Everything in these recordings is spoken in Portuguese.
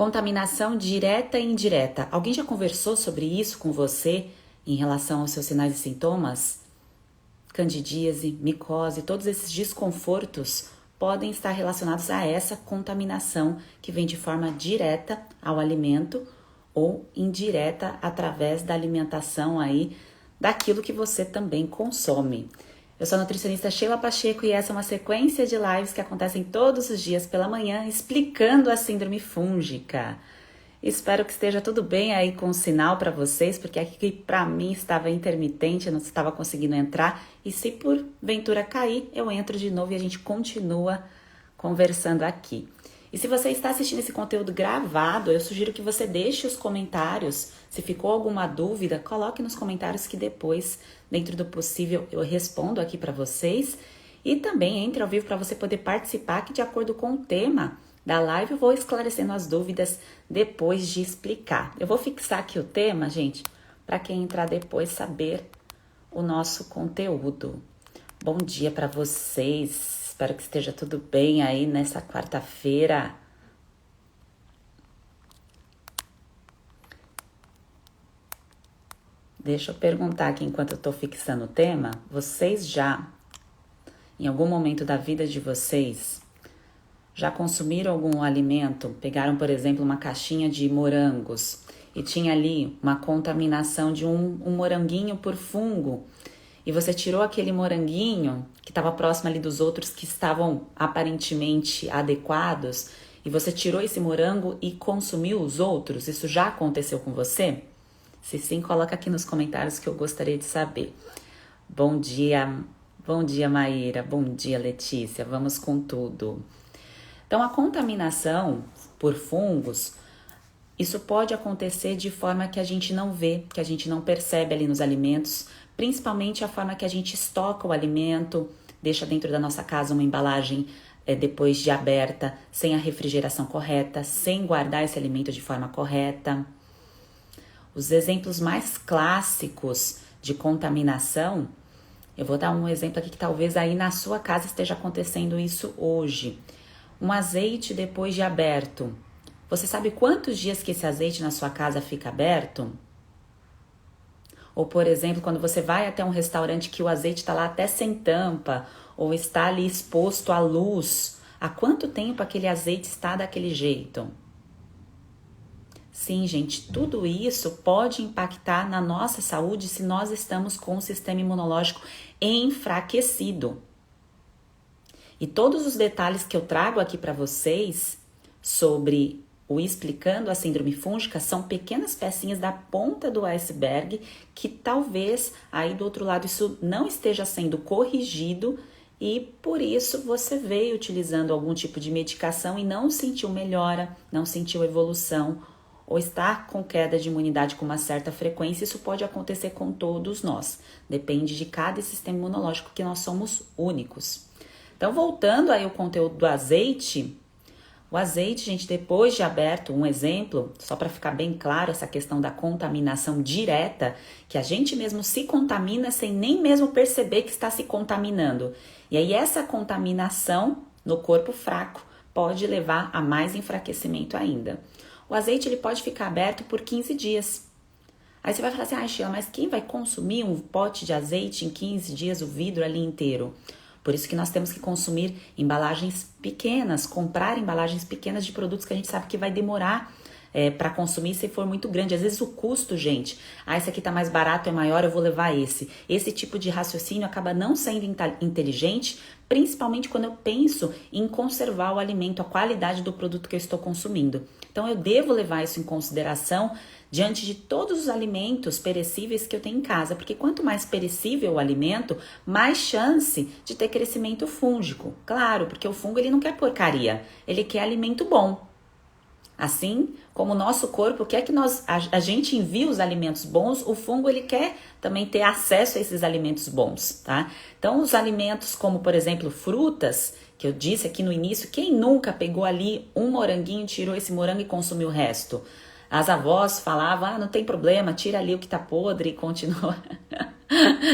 Contaminação direta e indireta. Alguém já conversou sobre isso com você em relação aos seus sinais e sintomas? Candidíase, micose, todos esses desconfortos podem estar relacionados a essa contaminação que vem de forma direta ao alimento ou indireta através da alimentação aí daquilo que você também consome. Eu sou a nutricionista Sheila Pacheco e essa é uma sequência de lives que acontecem todos os dias pela manhã explicando a síndrome fúngica. Espero que esteja tudo bem aí com o sinal para vocês, porque aqui para mim estava intermitente, eu não estava conseguindo entrar. E se porventura cair, eu entro de novo e a gente continua conversando aqui. E se você está assistindo esse conteúdo gravado, eu sugiro que você deixe os comentários. Se ficou alguma dúvida, coloque nos comentários que depois, dentro do possível, eu respondo aqui para vocês. E também entre ao vivo para você poder participar, que de acordo com o tema da live eu vou esclarecendo as dúvidas depois de explicar. Eu vou fixar aqui o tema, gente, para quem entrar depois saber o nosso conteúdo. Bom dia para vocês. Espero que esteja tudo bem aí nessa quarta-feira. Deixa eu perguntar aqui enquanto eu estou fixando o tema. Vocês já, em algum momento da vida de vocês, já consumiram algum alimento? Pegaram, por exemplo, uma caixinha de morangos e tinha ali uma contaminação de um moranguinho por fungo. E você tirou aquele moranguinho que estava próximo ali dos outros que estavam aparentemente adequados e você tirou esse morango e consumiu os outros? Isso já aconteceu com você? Se sim, coloca aqui nos comentários que eu gostaria de saber. Bom dia Maíra, bom dia Letícia, vamos com tudo. Então a contaminação por fungos, isso pode acontecer de forma que a gente não vê, que a gente não percebe ali nos alimentos, principalmente a forma que a gente estoca o alimento, deixa dentro da nossa casa uma embalagem depois de aberta, sem a refrigeração correta, sem guardar esse alimento de forma correta. Os exemplos mais clássicos de contaminação, eu vou dar um exemplo aqui que talvez aí na sua casa esteja acontecendo isso hoje. Um azeite depois de aberto. Você sabe quantos dias que esse azeite na sua casa fica aberto? Ou, por exemplo, quando você vai até um restaurante que o azeite está lá até sem tampa, ou está ali exposto à luz, há quanto tempo aquele azeite está daquele jeito? Sim, gente, tudo isso pode impactar na nossa saúde se nós estamos com o sistema imunológico enfraquecido. E todos os detalhes que eu trago aqui para vocês sobre o Explicando a Síndrome Fúngica são pequenas pecinhas da ponta do iceberg que talvez aí do outro lado isso não esteja sendo corrigido e por isso você veio utilizando algum tipo de medicação e não sentiu melhora, não sentiu evolução ou está com queda de imunidade com uma certa frequência. Isso pode acontecer com todos nós, depende de cada sistema imunológico, que nós somos únicos. Então, voltando aí ao conteúdo do azeite, o azeite, gente, depois de aberto, um exemplo, só para ficar bem claro essa questão da contaminação direta, que a gente mesmo se contamina sem nem mesmo perceber que está se contaminando. E aí essa contaminação no corpo fraco pode levar a mais enfraquecimento ainda. O azeite ele pode ficar aberto por 15 dias. Aí você vai falar assim, Sheila, mas quem vai consumir um pote de azeite em 15 dias, o vidro ali inteiro? Por isso que nós temos que consumir embalagens pequenas, comprar embalagens pequenas de produtos que a gente sabe que vai demorar para consumir se for muito grande. Às vezes o custo, gente, esse aqui tá mais barato, é maior, eu vou levar esse. Esse tipo de raciocínio acaba não sendo inteligente, principalmente quando eu penso em conservar o alimento, a qualidade do produto que eu estou consumindo. Então eu devo levar isso em consideração diante de todos os alimentos perecíveis que eu tenho em casa, porque quanto mais perecível o alimento, mais chance de ter crescimento fúngico. Claro, porque o fungo ele não quer porcaria, ele quer alimento bom. Assim como o nosso corpo quer que a gente envie os alimentos bons, o fungo ele quer também ter acesso a esses alimentos bons, tá? Então os alimentos como, por exemplo, frutas, que eu disse aqui no início, quem nunca pegou ali um moranguinho, tirou esse morango e consumiu o resto? As avós falavam, não tem problema, tira ali o que tá podre e continua.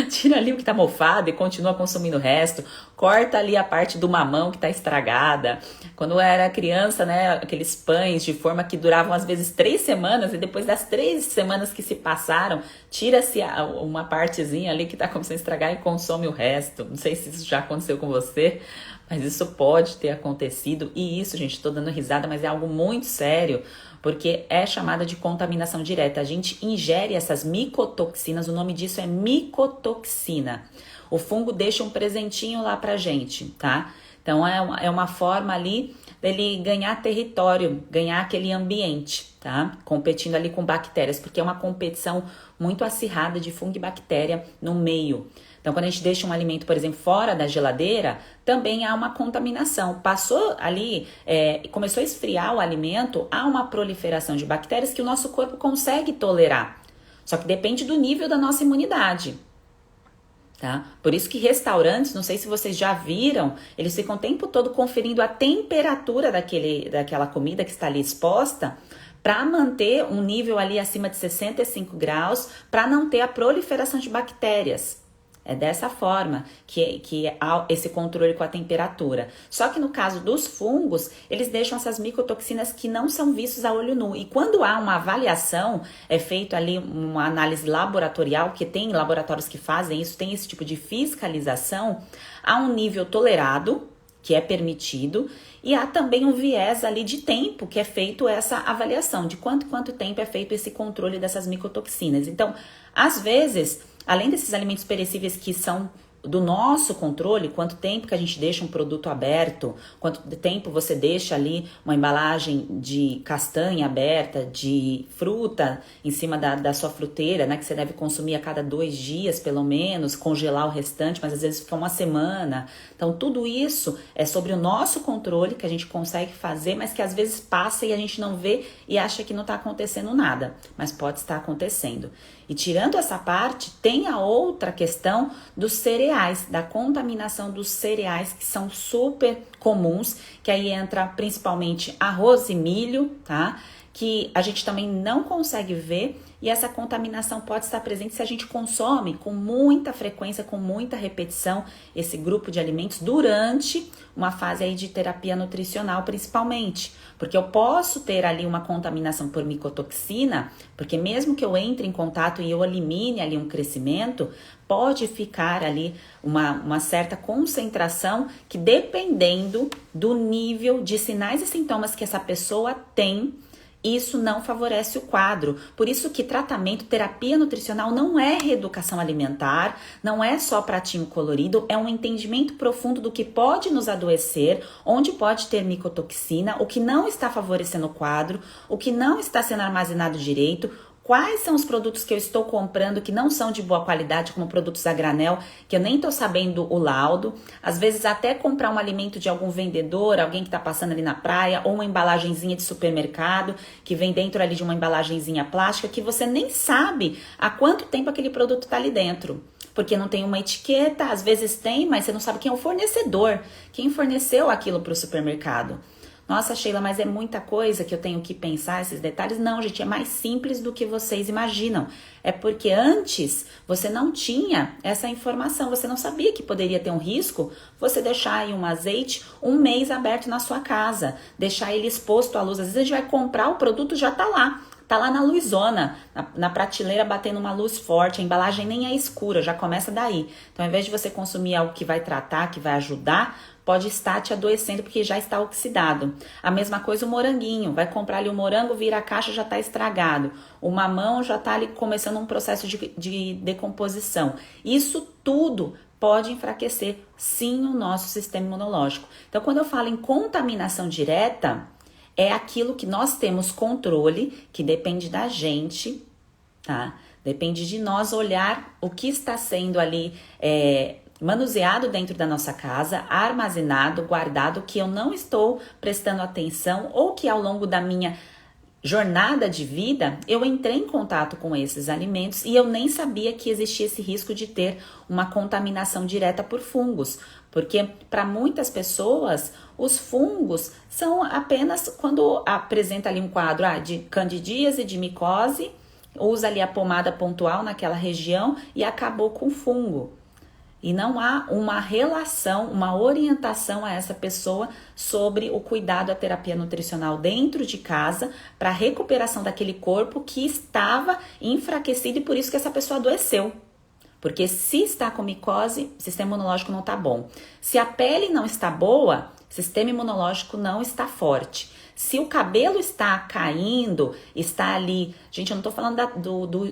Tira ali o que tá mofado e continua consumindo o resto. Corta ali a parte do mamão que tá estragada. Quando eu era criança, né, aqueles pães de forma que duravam às vezes 3 semanas e depois das 3 semanas que se passaram, tira-se uma partezinha ali que tá começando a estragar e consome o resto. Não sei se isso já aconteceu com você, mas isso pode ter acontecido. E isso, gente, tô dando risada, mas é algo muito sério, porque é chamada de contaminação direta. A gente ingere essas micotoxinas, o nome disso é micotoxina. O fungo deixa um presentinho lá pra gente, tá? Então é uma forma ali dele ganhar território, ganhar aquele ambiente, tá? Competindo ali com bactérias, porque é uma competição muito acirrada de fungo e bactéria no meio. Então, quando a gente deixa um alimento, por exemplo, fora da geladeira, também há uma contaminação. Passou ali, começou a esfriar o alimento, há uma proliferação de bactérias que o nosso corpo consegue tolerar. Só que depende do nível da nossa imunidade. Tá? Por isso que restaurantes, não sei se vocês já viram, eles ficam o tempo todo conferindo a temperatura daquela comida que está ali exposta para manter um nível ali acima de 65 graus, para não ter a proliferação de bactérias. É dessa forma que há esse controle com a temperatura. Só que no caso dos fungos, eles deixam essas micotoxinas que não são vistos a olho nu. E quando há uma avaliação, é feito ali uma análise laboratorial, que tem laboratórios que fazem isso, tem esse tipo de fiscalização, há um nível tolerado, que é permitido, e há também um viés ali de tempo que é feito essa avaliação, de quanto tempo é feito esse controle dessas micotoxinas. Então, às vezes, além desses alimentos perecíveis que são do nosso controle, quanto tempo que a gente deixa um produto aberto, quanto tempo você deixa ali uma embalagem de castanha aberta, de fruta em cima da sua fruteira, né, que você deve consumir a cada 2 dias pelo menos, congelar o restante, mas às vezes fica uma semana. Então tudo isso é sobre o nosso controle, que a gente consegue fazer, mas que às vezes passa e a gente não vê e acha que não está acontecendo nada, mas pode estar acontecendo. E tirando essa parte, tem a outra questão dos cereais, da contaminação dos cereais, que são super comuns, que aí entra principalmente arroz e milho, tá? Que a gente também não consegue ver, e essa contaminação pode estar presente se a gente consome com muita frequência, com muita repetição, esse grupo de alimentos durante uma fase aí de terapia nutricional, principalmente. Porque eu posso ter ali uma contaminação por micotoxina, porque mesmo que eu entre em contato e eu elimine ali um crescimento, pode ficar ali uma certa concentração que, dependendo do nível de sinais e sintomas que essa pessoa tem, isso não favorece o quadro. Por isso que tratamento, terapia nutricional não é reeducação alimentar, não é só pratinho colorido, é um entendimento profundo do que pode nos adoecer, onde pode ter micotoxina, o que não está favorecendo o quadro, o que não está sendo armazenado direito, quais são os produtos que eu estou comprando que não são de boa qualidade, como produtos a granel, que eu nem estou sabendo o laudo. Às vezes até comprar um alimento de algum vendedor, alguém que está passando ali na praia, ou uma embalagenzinha de supermercado, que vem dentro ali de uma embalagenzinha plástica, que você nem sabe há quanto tempo aquele produto está ali dentro. Porque não tem uma etiqueta, às vezes tem, mas você não sabe quem é o fornecedor, quem forneceu aquilo para o supermercado. Nossa, Sheila, mas é muita coisa que eu tenho que pensar, esses detalhes. Não, gente, é mais simples do que vocês imaginam. É porque antes você não tinha essa informação, você não sabia que poderia ter um risco você deixar aí um azeite 1 mês aberto na sua casa, deixar ele exposto à luz. Às vezes a gente vai comprar, o produto já tá lá na luzona, na prateleira batendo uma luz forte, a embalagem nem é escura, já começa daí. Então, ao invés de você consumir algo que vai tratar, que vai ajudar, pode estar te adoecendo porque já está oxidado. A mesma coisa o moranguinho, vai comprar ali o morango, vira a caixa, já está estragado. O mamão já está ali começando um processo de decomposição. Isso tudo pode enfraquecer, sim, o nosso sistema imunológico. Então, quando eu falo em contaminação direta, é aquilo que nós temos controle, que depende da gente, tá? Depende de nós olhar o que está sendo ali manuseado dentro da nossa casa, armazenado, guardado, que eu não estou prestando atenção ou que ao longo da minha jornada de vida eu entrei em contato com esses alimentos e eu nem sabia que existia esse risco de ter uma contaminação direta por fungos, porque para muitas pessoas os fungos são apenas quando apresenta ali um quadro de candidíase, de micose, usa ali a pomada pontual naquela região e acabou com o fungo. E não há uma relação, uma orientação a essa pessoa sobre o cuidado, a terapia nutricional dentro de casa para a recuperação daquele corpo que estava enfraquecido e por isso que essa pessoa adoeceu. Porque se está com micose, o sistema imunológico não está bom. Se a pele não está boa, o sistema imunológico não está forte. Se o cabelo está caindo, está ali... Gente, eu não tô falando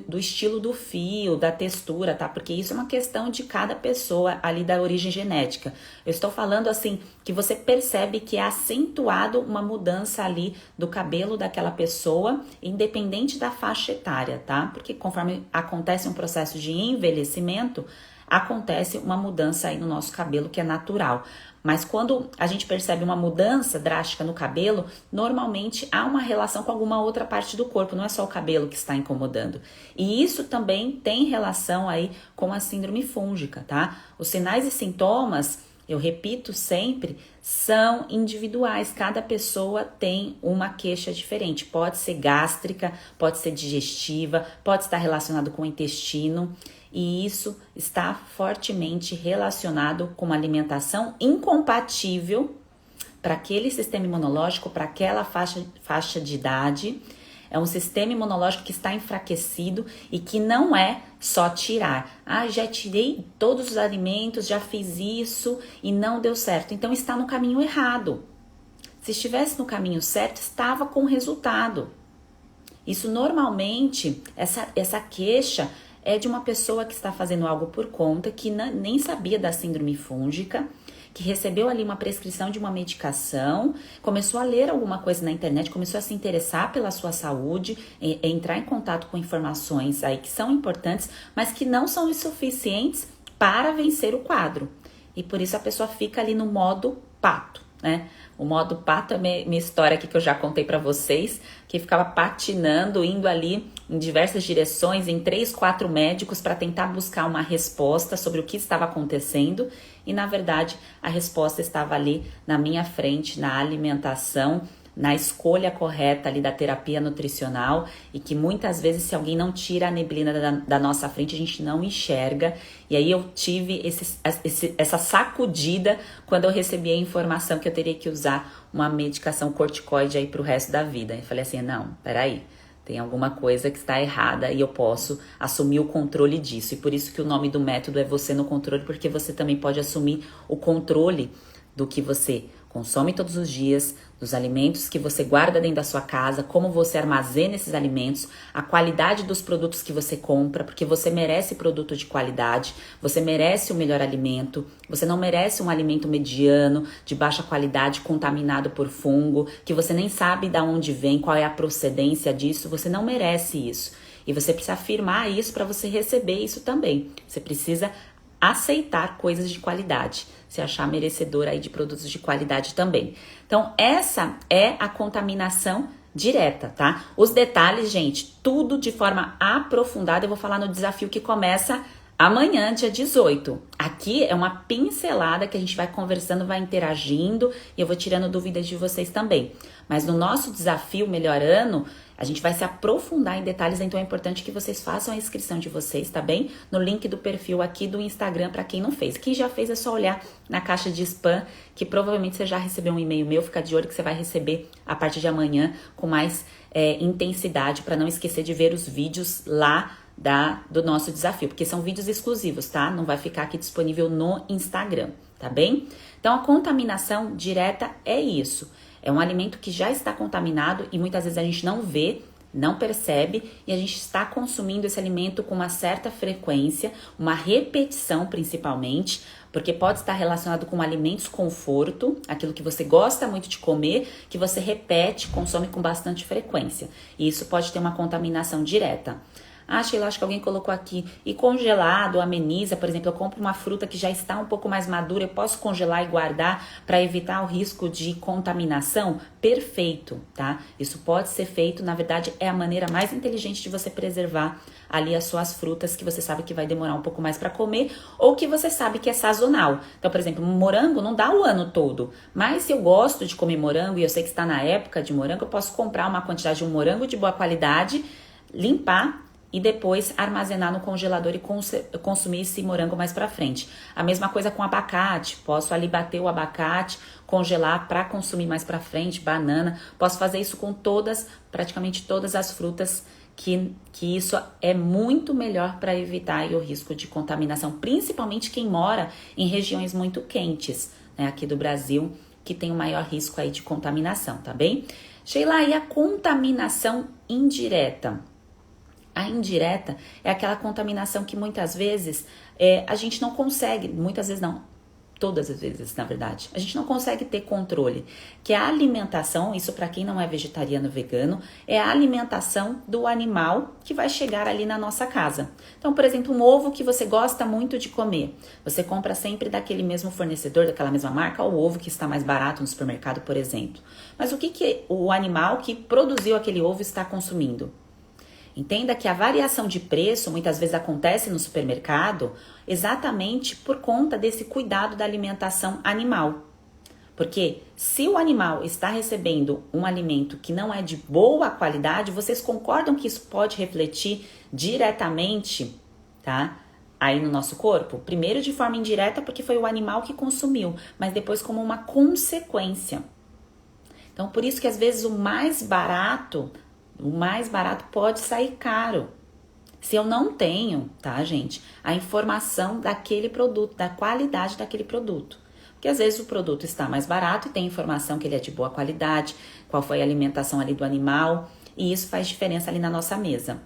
do estilo do fio, da textura, tá? Porque isso é uma questão de cada pessoa ali da origem genética. Eu estou falando assim, que você percebe que é acentuado uma mudança ali do cabelo daquela pessoa, independente da faixa etária, tá? Porque conforme acontece um processo de envelhecimento, acontece uma mudança aí no nosso cabelo que é natural. Mas quando a gente percebe uma mudança drástica no cabelo, normalmente há uma relação com alguma outra parte do corpo, não é só o cabelo que está incomodando. E isso também tem relação aí com a síndrome fúngica, tá? Os sinais e sintomas, eu repito sempre, são individuais. Cada pessoa tem uma queixa diferente. Pode ser gástrica, pode ser digestiva, pode estar relacionado com o intestino. E isso está fortemente relacionado com uma alimentação incompatível para aquele sistema imunológico, para aquela faixa de idade. É um sistema imunológico que está enfraquecido e que não é só tirar. Ah, já tirei todos os alimentos, já fiz isso e não deu certo. Então está no caminho errado. Se estivesse no caminho certo, estava com resultado. Isso normalmente, essa queixa é de uma pessoa que está fazendo algo por conta, que nem sabia da síndrome fúngica, que recebeu ali uma prescrição de uma medicação, começou a ler alguma coisa na internet, começou a se interessar pela sua saúde, entrar em contato com informações aí que são importantes, mas que não são os suficientes para vencer o quadro. E por isso a pessoa fica ali no modo pato, né? O modo pato é minha história aqui que eu já contei para vocês, que ficava patinando, indo ali em diversas direções, em 3, 4 médicos para tentar buscar uma resposta sobre o que estava acontecendo e na verdade a resposta estava ali na minha frente, na alimentação, na escolha correta ali da terapia nutricional e que muitas vezes se alguém não tira a neblina da nossa frente, a gente não enxerga. E aí eu tive essa sacudida quando eu recebi a informação que eu teria que usar uma medicação corticoide aí pro resto da vida. Eu falei assim, não, peraí, tem alguma coisa que está errada e eu posso assumir o controle disso. E por isso que o nome do método é Você no Controle, porque você também pode assumir o controle do que você consome todos os dias, dos alimentos que você guarda dentro da sua casa, como você armazena esses alimentos, a qualidade dos produtos que você compra, porque você merece produto de qualidade, você merece o melhor alimento, você não merece um alimento mediano, de baixa qualidade, contaminado por fungo, que você nem sabe de onde vem, qual é a procedência disso, você não merece isso. E você precisa afirmar isso para você receber isso também. Você precisa aceitar coisas de qualidade, se achar merecedor aí de produtos de qualidade também. Então, essa é a contaminação direta, tá? Os detalhes, gente, tudo de forma aprofundada, eu vou falar no desafio que começa amanhã, dia 18. Aqui é uma pincelada que a gente vai conversando, vai interagindo e eu vou tirando dúvidas de vocês também. Mas no nosso desafio Melhorando, a gente vai se aprofundar em detalhes, então é importante que vocês façam a inscrição de vocês, tá bem? No link do perfil aqui do Instagram para quem não fez. Quem já fez é só olhar na caixa de spam, que provavelmente você já recebeu um e-mail meu, fica de olho que você vai receber a partir de amanhã com mais intensidade, para não esquecer de ver os vídeos lá do nosso desafio, porque são vídeos exclusivos, tá? Não vai ficar aqui disponível no Instagram, tá bem? Então a contaminação direta é isso. É um alimento que já está contaminado e muitas vezes a gente não vê, não percebe e a gente está consumindo esse alimento com uma certa frequência, uma repetição principalmente, porque pode estar relacionado com alimentos conforto, aquilo que você gosta muito de comer, que você repete, consome com bastante frequência. E isso pode ter uma contaminação direta. Ah, Sheila, acho que alguém colocou aqui. E congelado, ameniza, por exemplo, eu compro uma fruta que já está um pouco mais madura, eu posso congelar e guardar para evitar o risco de contaminação? Perfeito, tá? Isso pode ser feito, na verdade, é a maneira mais inteligente de você preservar ali as suas frutas que você sabe que vai demorar um pouco mais para comer ou que você sabe que é sazonal. Então, por exemplo, morango não dá o ano todo, mas se eu gosto de comer morango e eu sei que está na época de morango, eu posso comprar uma quantidade de um morango de boa qualidade, limpar, e depois armazenar no congelador e consumir esse morango mais pra frente. A mesma coisa com abacate, posso ali bater o abacate, congelar para consumir mais pra frente, banana, posso fazer isso com praticamente todas as frutas, que isso é muito melhor para evitar aí o risco de contaminação, principalmente quem mora em regiões muito quentes, né, aqui do Brasil, que tem o maior risco aí de contaminação, tá bem? Sheila, e a contaminação indireta? A indireta é aquela contaminação que muitas vezes a gente não consegue, muitas vezes não, todas as vezes, na verdade, a gente não consegue ter controle, que é a alimentação, isso para quem não é vegetariano, vegano, é a alimentação do animal que vai chegar ali na nossa casa. Então, por exemplo, um ovo que você gosta muito de comer, você compra sempre daquele mesmo fornecedor, daquela mesma marca, o ovo que está mais barato no supermercado, por exemplo. Mas o que o animal que produziu aquele ovo está consumindo? Entenda que a variação de preço muitas vezes acontece no supermercado exatamente por conta desse cuidado da alimentação animal. Porque se o animal está recebendo um alimento que não é de boa qualidade, vocês concordam que isso pode refletir diretamente, tá? Aí no nosso corpo? Primeiro de forma indireta porque foi o animal que consumiu, mas depois como uma consequência. Então por isso que às vezes o mais barato pode sair caro. Se eu não tenho, tá, gente, a informação daquele produto, da qualidade daquele produto. Porque às vezes o produto está mais barato e tem informação que ele é de boa qualidade, qual foi a alimentação ali do animal, e isso faz diferença ali na nossa mesa.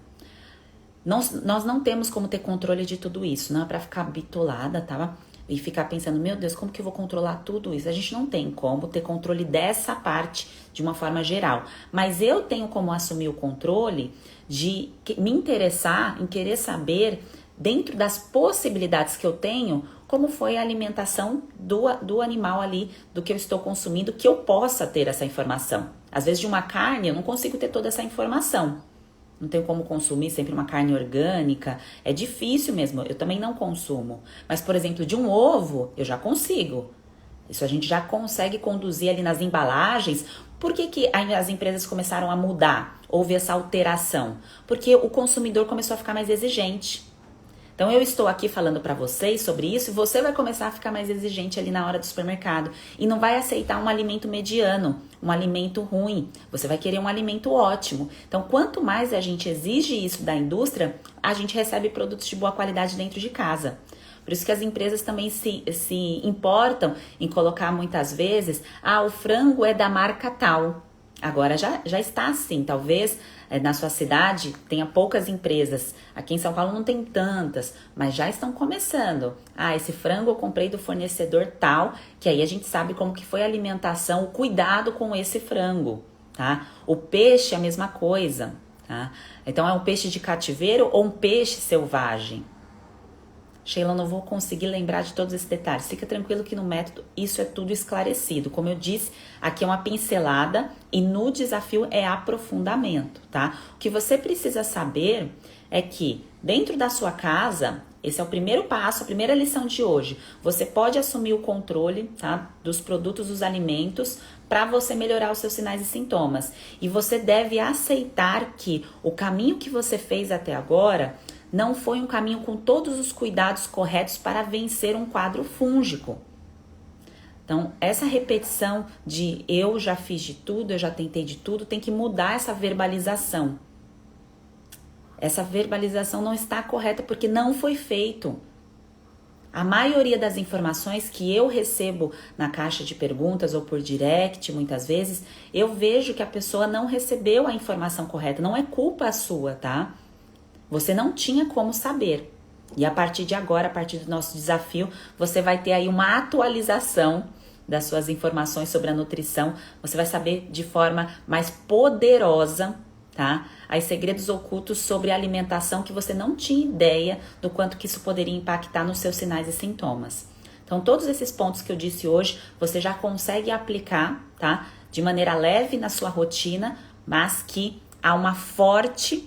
Nós não temos como ter controle de tudo isso, não é para ficar bitolada, tá? E ficar pensando, meu Deus, como que eu vou controlar tudo isso? A gente não tem como ter controle dessa parte de uma forma geral. Mas eu tenho como assumir o controle de me interessar, em querer saber, dentro das possibilidades que eu tenho, como foi a alimentação do animal ali, do que eu estou consumindo, que eu possa ter essa informação. Às vezes de uma carne eu não consigo ter toda essa informação. Não tenho como consumir sempre uma carne orgânica. É difícil mesmo, eu também não consumo. Mas, por exemplo, de um ovo, eu já consigo. Isso a gente já consegue conduzir ali nas embalagens. Por que as empresas começaram a mudar? Houve essa alteração? Porque o consumidor começou a ficar mais exigente. Então eu estou aqui falando para vocês sobre isso e você vai começar a ficar mais exigente ali na hora do supermercado e não vai aceitar um alimento mediano, um alimento ruim. Você vai querer um alimento ótimo. Então quanto mais a gente exige isso da indústria, a gente recebe produtos de boa qualidade dentro de casa. Por isso que as empresas também se importam em colocar muitas vezes, o frango é da marca tal. Agora já está assim, talvez na sua cidade tenha poucas empresas, aqui em São Paulo não tem tantas, mas já estão começando. Esse frango eu comprei do fornecedor tal, que aí a gente sabe como que foi a alimentação, o cuidado com esse frango, tá? O peixe é a mesma coisa, tá? Então é um peixe de cativeiro ou um peixe selvagem? Sheila, não vou conseguir lembrar de todos esses detalhes. Fica tranquilo que no método isso é tudo esclarecido. Como eu disse, aqui é uma pincelada e no desafio é aprofundamento, tá? O que você precisa saber é que dentro da sua casa, esse é o primeiro passo, a primeira lição de hoje. Você pode assumir o controle, tá, dos produtos, dos alimentos, para você melhorar os seus sinais e sintomas. E você deve aceitar que o caminho que você fez até agora não foi um caminho com todos os cuidados corretos para vencer um quadro fúngico. Então, essa repetição de eu já fiz de tudo, eu já tentei de tudo, tem que mudar essa verbalização. Essa verbalização não está correta porque não foi feito. A maioria das informações que eu recebo na caixa de perguntas ou por direct, muitas vezes, eu vejo que a pessoa não recebeu a informação correta. Não é culpa sua, tá? Você não tinha como saber. E a partir de agora, a partir do nosso desafio, você vai ter aí uma atualização das suas informações sobre a nutrição. Você vai saber de forma mais poderosa, tá? Os segredos ocultos sobre a alimentação que você não tinha ideia do quanto que isso poderia impactar nos seus sinais e sintomas. Então, todos esses pontos que eu disse hoje, você já consegue aplicar, tá? De maneira leve na sua rotina, mas que há uma forte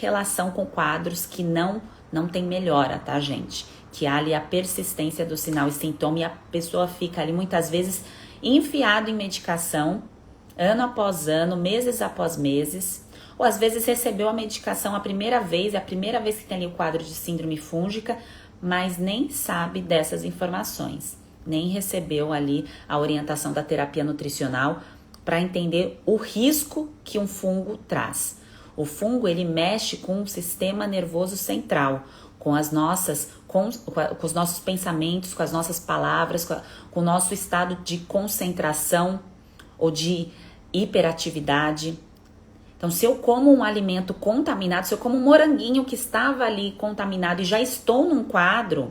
relação com quadros que não tem melhora, tá, gente? Que há ali a persistência do sinal e sintoma e a pessoa fica ali muitas vezes enfiada em medicação, ano após ano, meses após meses, Ou às vezes recebeu a medicação a primeira vez, é a primeira vez que tem ali o quadro de síndrome fúngica, mas nem sabe dessas informações, nem recebeu ali a orientação da terapia nutricional para entender o risco que um fungo traz. O fungo, ele mexe com o sistema nervoso central, com os nossos pensamentos, com as nossas palavras, com o nosso estado de concentração ou de hiperatividade. Então, se eu como um alimento contaminado, se eu como um moranguinho que estava ali contaminado e já estou num quadro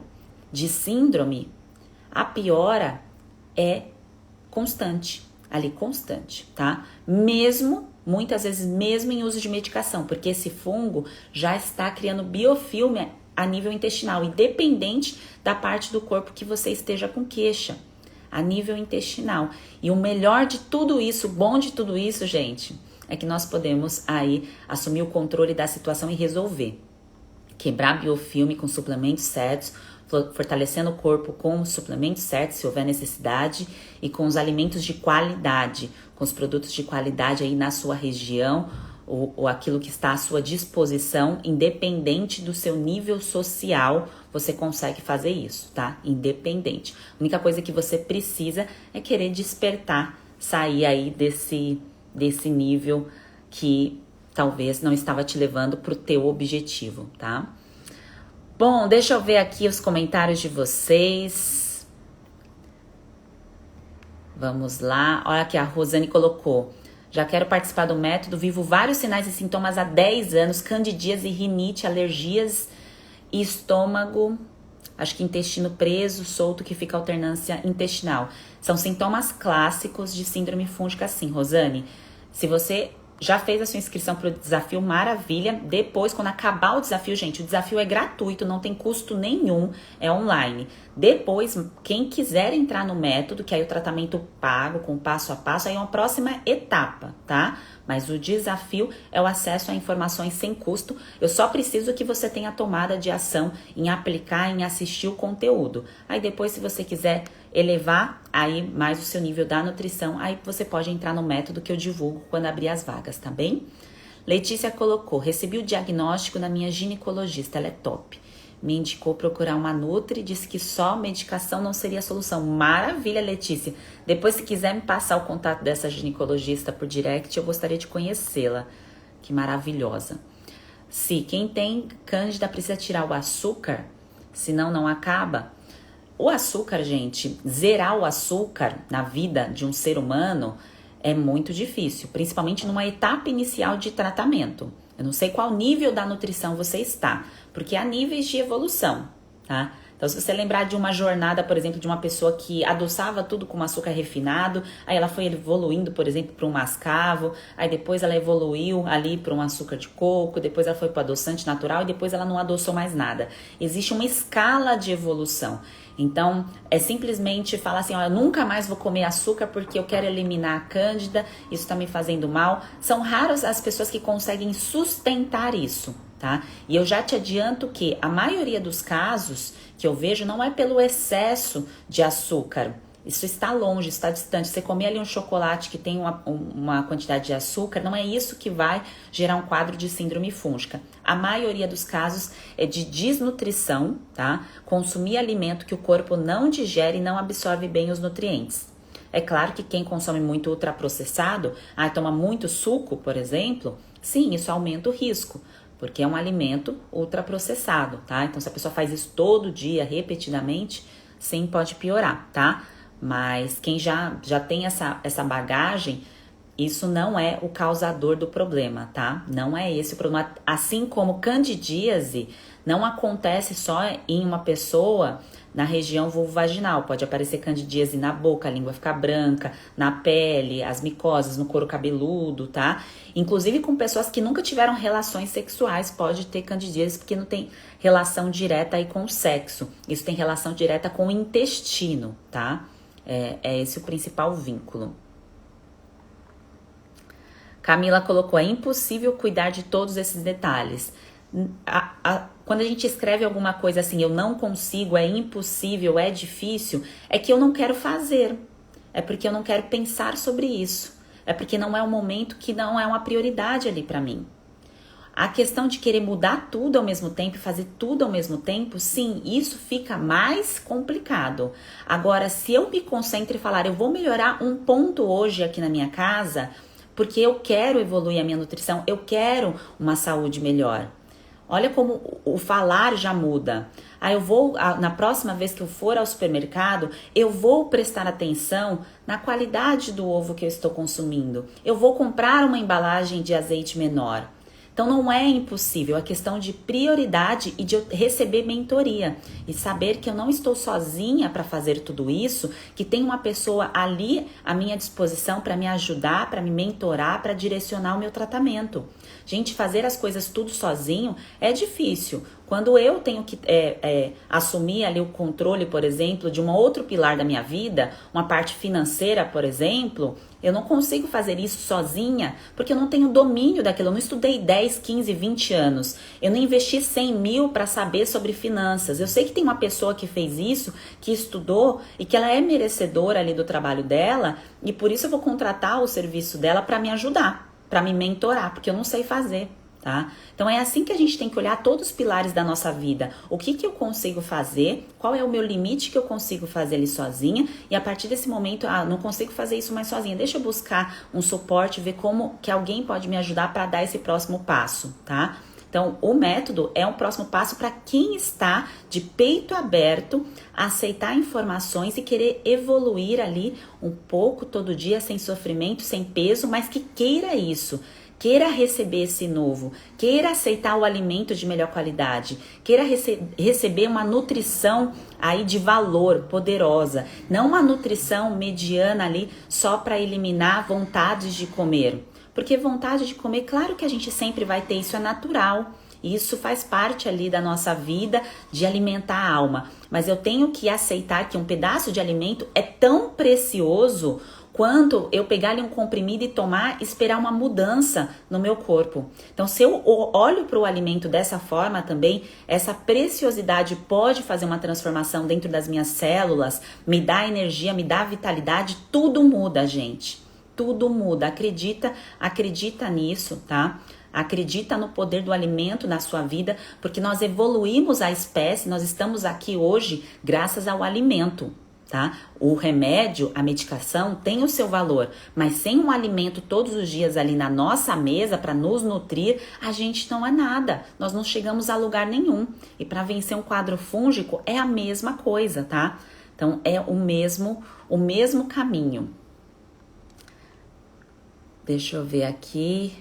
de síndrome, a piora é constante, tá? Muitas vezes mesmo em uso de medicação, porque esse fungo já está criando biofilme a nível intestinal, independente da parte do corpo que você esteja com queixa, a nível intestinal. E o melhor de tudo isso, o bom de tudo isso, gente, é que nós podemos aí assumir o controle da situação e resolver. Quebrar biofilme com suplementos certos, fortalecendo o corpo com os suplementos certos, se houver necessidade, e com os alimentos de qualidade, com os produtos de qualidade aí na sua região, ou aquilo que está à sua disposição, independente do seu nível social, você consegue fazer isso, tá? Independente. A única coisa que você precisa é querer despertar, sair aí desse nível que talvez não estava te levando para o teu objetivo, tá? Bom, deixa eu ver aqui os comentários de vocês. Vamos lá. Olha que a Rosane colocou. Já quero participar do método, vivo vários sinais e sintomas há 10 anos, candidíase, rinite, alergias e estômago, acho que intestino preso, solto, que fica alternância intestinal. São sintomas clássicos de síndrome fúngica, sim, Rosane. Se você já fez a sua inscrição para o desafio, maravilha. Depois, quando acabar o desafio, gente, o desafio é gratuito, não tem custo nenhum, é online. Depois, quem quiser entrar no método, que aí o tratamento pago, com passo a passo, aí é uma próxima etapa, tá? Mas o desafio é o acesso a informações sem custo. Eu só preciso que você tenha tomada de ação em aplicar, em assistir o conteúdo. Aí depois, se você quiser elevar aí mais o seu nível da nutrição, aí você pode entrar no método que eu divulgo quando abrir as vagas, tá bem? Letícia colocou, recebi o diagnóstico da minha ginecologista, ela é top. Me indicou procurar uma nutri, disse que só medicação não seria a solução. Maravilha, Letícia. Depois, se quiser me passar o contato dessa ginecologista por direct, eu gostaria de conhecê-la. Que maravilhosa. Se quem tem cândida precisa tirar o açúcar, senão não acaba. O açúcar, gente, zerar o açúcar na vida de um ser humano é muito difícil, principalmente numa etapa inicial de tratamento. Eu não sei qual nível da nutrição você está, porque há níveis de evolução, tá? Então, se você lembrar de uma jornada, por exemplo, de uma pessoa que adoçava tudo com açúcar refinado, aí ela foi evoluindo, por exemplo, para um mascavo, aí depois ela evoluiu ali para um açúcar de coco, depois ela foi para o adoçante natural e depois ela não adoçou mais nada. Existe uma escala de evolução. Então, é simplesmente falar assim, ó, eu nunca mais vou comer açúcar porque eu quero eliminar a cândida, isso tá me fazendo mal. São raras as pessoas que conseguem sustentar isso, tá? E eu já te adianto que a maioria dos casos que eu vejo não é pelo excesso de açúcar. Isso está longe, está distante. Você comer ali um chocolate que tem uma quantidade de açúcar, não é isso que vai gerar um quadro de síndrome fúngica. A maioria dos casos é de desnutrição, tá? Consumir alimento que o corpo não digere e não absorve bem os nutrientes. É claro que quem consome muito ultraprocessado, toma muito suco, por exemplo, sim, isso aumenta o risco, porque é um alimento ultraprocessado, tá? Então, se a pessoa faz isso todo dia, repetidamente, sim, pode piorar, tá? Mas quem já tem essa bagagem, isso não é o causador do problema, tá? Não é esse o problema. Assim como candidíase não acontece só em uma pessoa na região vulvovaginal. Pode aparecer candidíase na boca, a língua ficar branca, na pele, as micoses, no couro cabeludo, tá? Inclusive com pessoas que nunca tiveram relações sexuais, pode ter candidíase porque não tem relação direta aí com o sexo. Isso tem relação direta com o intestino, tá? É esse o principal vínculo. Camila colocou, é impossível cuidar de todos esses detalhes. Quando a gente escreve alguma coisa assim, eu não consigo, é impossível, é difícil, é que eu não quero fazer. É porque eu não quero pensar sobre isso. é porque não é um momento que não é uma prioridade ali para mim. A questão de querer mudar tudo ao mesmo tempo e fazer tudo ao mesmo tempo, sim, isso fica mais complicado. Agora, se eu me concentro e falar, eu vou melhorar um ponto hoje aqui na minha casa, porque eu quero evoluir a minha nutrição, eu quero uma saúde melhor. Olha como o falar já muda. Aí eu vou, na próxima vez que eu for ao supermercado, eu vou prestar atenção na qualidade do ovo que eu estou consumindo. Eu vou comprar uma embalagem de azeite menor. Então não é impossível, é questão de prioridade e de eu receber mentoria e saber que eu não estou sozinha para fazer tudo isso, que tem uma pessoa ali à minha disposição para me ajudar, para me mentorar, para direcionar o meu tratamento. Gente, fazer as coisas tudo sozinho é difícil. Quando eu tenho que assumir ali o controle, por exemplo, de um outro pilar da minha vida, uma parte financeira, por exemplo, eu não consigo fazer isso sozinha, porque eu não tenho domínio daquilo. Eu não estudei 10, 15, 20 anos. Eu não investi 100 mil para saber sobre finanças. Eu sei que tem uma pessoa que fez isso, que estudou e que ela é merecedora ali do trabalho dela, e por isso eu vou contratar o serviço dela para me ajudar, para me mentorar, porque eu não sei fazer. Tá? Então é assim que a gente tem que olhar todos os pilares da nossa vida. O que eu consigo fazer? Qual é o meu limite que eu consigo fazer ali sozinha? E a partir desse momento, não consigo fazer isso mais sozinha. Deixa eu buscar um suporte, ver como que alguém pode me ajudar para dar esse próximo passo, tá? Então, o método é um próximo passo para quem está de peito aberto a aceitar informações e querer evoluir ali um pouco todo dia, sem sofrimento, sem peso, mas que queira isso. Queira receber esse novo, queira aceitar o alimento de melhor qualidade, queira receber uma nutrição aí de valor, poderosa, não uma nutrição mediana ali só para eliminar vontades de comer. Porque vontade de comer, claro que a gente sempre vai ter, isso é natural. Isso faz parte ali da nossa vida de alimentar a alma. Mas eu tenho que aceitar que um pedaço de alimento é tão precioso quanto eu pegar ali um comprimido e tomar e esperar uma mudança no meu corpo. Então, se eu olho para o alimento dessa forma também, essa preciosidade pode fazer uma transformação dentro das minhas células, me dá energia, me dá vitalidade, tudo muda, gente. Tudo muda. Acredita nisso, tá? Acredita no poder do alimento na sua vida, porque nós evoluímos a espécie, nós estamos aqui hoje graças ao alimento. Tá? O remédio, a medicação tem o seu valor, mas sem um alimento todos os dias ali na nossa mesa para nos nutrir, a gente não é nada, nós não chegamos a lugar nenhum. E para vencer um quadro fúngico é a mesma coisa, tá? Então é o mesmo caminho. Deixa eu ver aqui.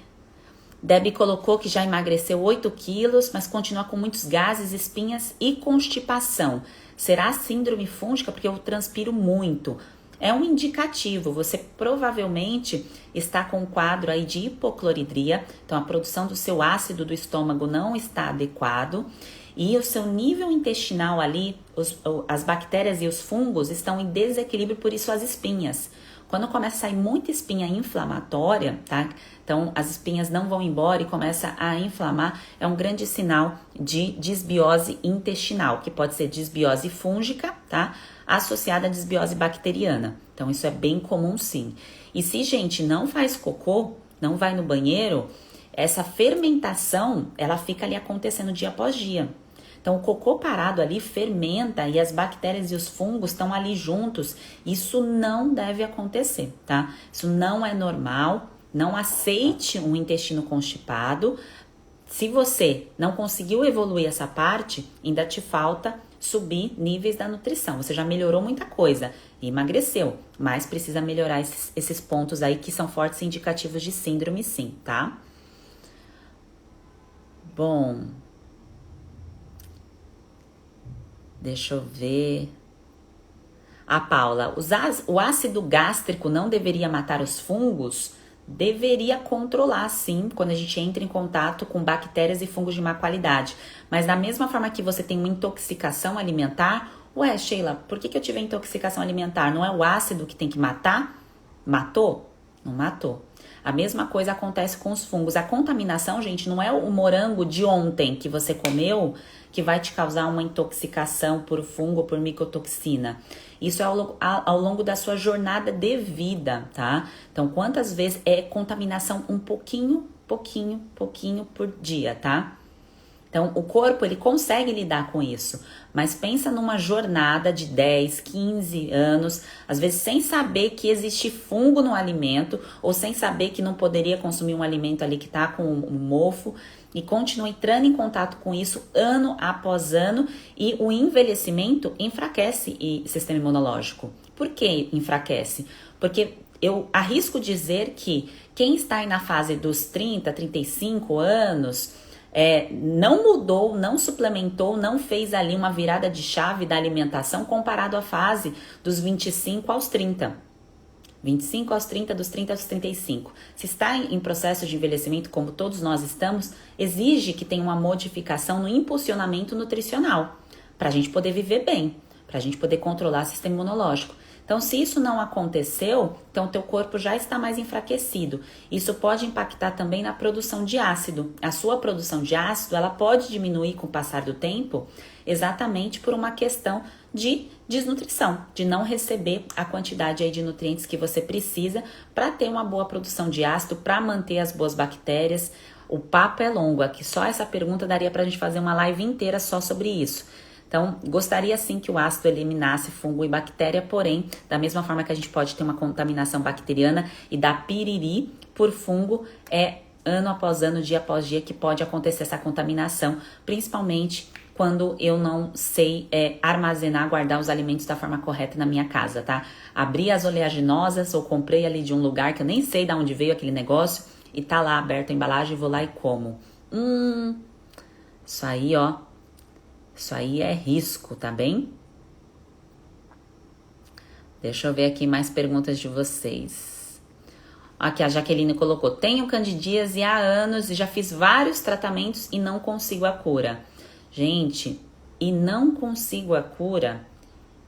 Debbie colocou que já emagreceu 8 quilos, mas continua com muitos gases, espinhas e constipação. Será síndrome fúngica? Porque eu transpiro muito. É um indicativo, você provavelmente está com um quadro aí de hipocloridria, então a produção do seu ácido do estômago não está adequado e o seu nível intestinal ali, as bactérias e os fungos estão em desequilíbrio, por isso as espinhas. Quando começa a sair muita espinha inflamatória, tá? Então as espinhas não vão embora e começa a inflamar, é um grande sinal de desbiose intestinal, que pode ser desbiose fúngica, tá? Associada à desbiose bacteriana. Então isso é bem comum sim. E se gente não faz cocô, não vai no banheiro, essa fermentação, ela fica ali acontecendo dia após dia. Então, o cocô parado ali fermenta e as bactérias e os fungos estão ali juntos. Isso não deve acontecer, tá? Isso não é normal. Não aceite um intestino constipado. Se você não conseguiu evoluir essa parte, ainda te falta subir níveis da nutrição. Você já melhorou muita coisa, emagreceu, mas precisa melhorar esses pontos aí que são fortes indicativos de síndrome, sim, tá? Bom... Deixa eu ver. A Paula, o ácido gástrico não deveria matar os fungos? Deveria controlar, sim, quando a gente entra em contato com bactérias e fungos de má qualidade. Mas da mesma forma que você tem uma intoxicação alimentar, ué, Sheila, por que eu tive intoxicação alimentar? Não é o ácido que tem que matar? Matou? Não matou. A mesma coisa acontece com os fungos. A contaminação, gente, não é o morango de ontem que você comeu que vai te causar uma intoxicação por fungo ou por micotoxina. Isso é ao longo da sua jornada de vida, tá? Então, quantas vezes é contaminação um pouquinho por dia, tá? Então, o corpo, ele consegue lidar com isso, mas pensa numa jornada de 10, 15 anos, às vezes sem saber que existe fungo no alimento, ou sem saber que não poderia consumir um alimento ali que tá com um mofo, e continua entrando em contato com isso ano após ano, e o envelhecimento enfraquece o sistema imunológico. Por que enfraquece? Porque eu arrisco dizer que quem está aí na fase dos 30, 35 anos... não mudou, não suplementou, não fez ali uma virada de chave da alimentação comparado à fase dos 25 aos 30. 25 aos 30, dos 30 aos 35. Se está em processo de envelhecimento, como todos nós estamos, exige que tenha uma modificação no impulsionamento nutricional, para a gente poder viver bem, para a gente poder controlar o sistema imunológico. Então, se isso não aconteceu, então o teu corpo já está mais enfraquecido. Isso pode impactar também na produção de ácido. A sua produção de ácido, ela pode diminuir com o passar do tempo, exatamente por uma questão de desnutrição, de não receber a quantidade aí de nutrientes que você precisa para ter uma boa produção de ácido, para manter as boas bactérias. O papo é longo aqui, só essa pergunta daria para a gente fazer uma live inteira só sobre isso. Então, gostaria sim que o ácido eliminasse fungo e bactéria, porém, da mesma forma que a gente pode ter uma contaminação bacteriana e dar piriri por fungo, ano após ano, dia após dia, que pode acontecer essa contaminação, principalmente quando eu não sei armazenar, guardar os alimentos da forma correta na minha casa, tá? Abri as oleaginosas ou comprei ali de um lugar que eu nem sei de onde veio aquele negócio e tá lá aberto a embalagem, vou lá e como. Isso aí, ó. Isso aí é risco, tá bem? Deixa eu ver aqui mais perguntas de vocês. Aqui a Jaqueline colocou: tenho candidíase há anos e já fiz vários tratamentos e não consigo a cura. Gente, e não consigo a cura,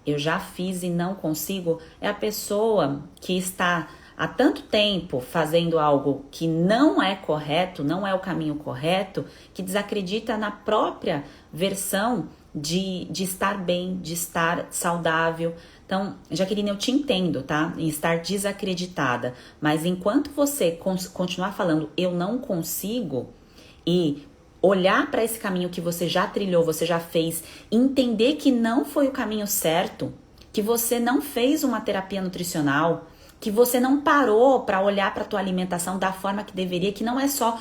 eu já fiz e não consigo, é a pessoa que está há tanto tempo fazendo algo que não é correto, não é o caminho correto, que desacredita na própria versão de estar bem, de estar saudável. Então, Jaqueline, eu te entendo, tá? Em estar desacreditada, mas enquanto você continuar falando eu não consigo e olhar para esse caminho que você já trilhou, você já fez, entender que não foi o caminho certo, que você não fez uma terapia nutricional, que você não parou para olhar para a tua alimentação da forma que deveria, que não é só,